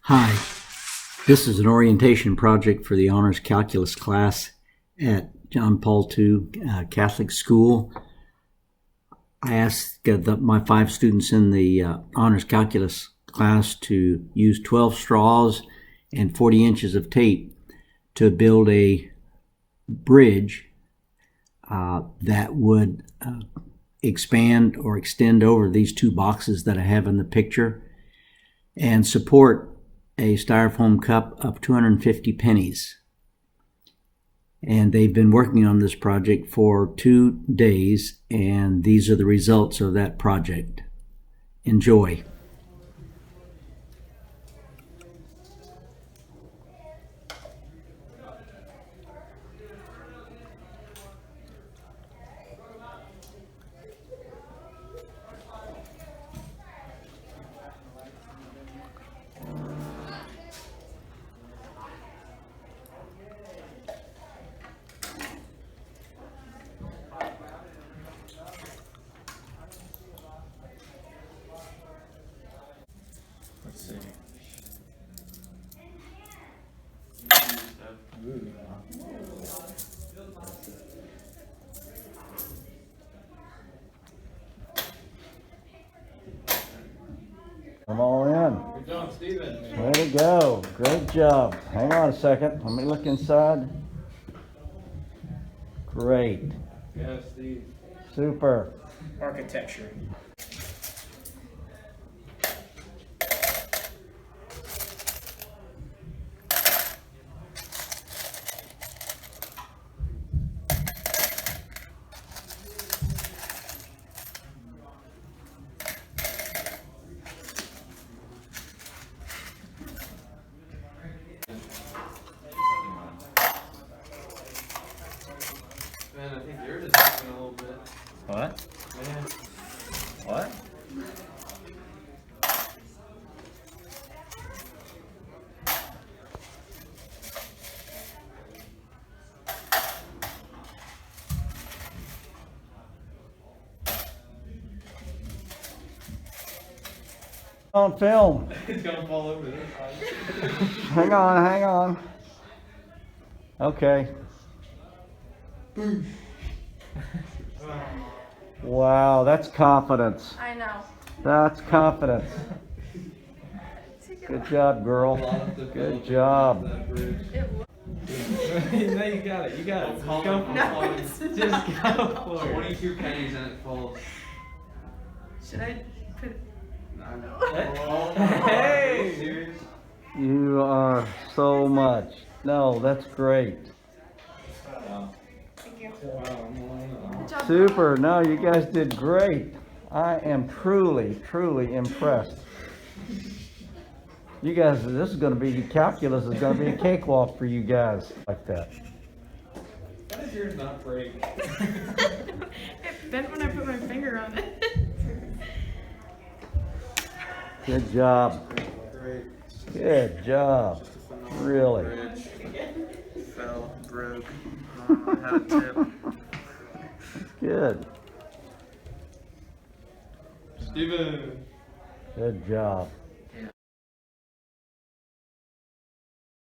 Hi, this is an orientation project for the Honors Calculus class at John Paul II Catholic School. I asked my 5 students in the Honors Calculus class to use 12 straws and 40 inches of tape to build a bridge that would expand or extend over these 2 boxes that I have in the picture and support a styrofoam cup of 250 pennies. And they've been working on this project for 2 days, and these are the results of that project. Enjoy. Let's see. Come all in. Good job, Steven. Way to go. Great job. Hang on a second. Let me look inside. Great. Yeah, Steve. Super. Architecture. Man, I think yours is moving a little bit. What? Man. What? On film. It's gonna fall over this side. Hang on, hang on. Okay. Wow, that's confidence. I know. That's confidence. Good job, girl. Good job. Now you got it. You got it. Just go for No, it. it's Just not. go for it. 22 pennies and it falls. Should I put? I know. No. Hey! Serious? You are so much. No, that's great. Wow. Thank you. Wow. Good job. Super. No, you guys did great. I am truly, truly impressed. You guys, this is going to be, calculus is going to be a cakewalk for you guys like that. Why does yours not break? It bent when I put my finger on it. Good job. Great. Good job. Really. Bridge. Fell, broke, had a tip. Good. Steven! Good job.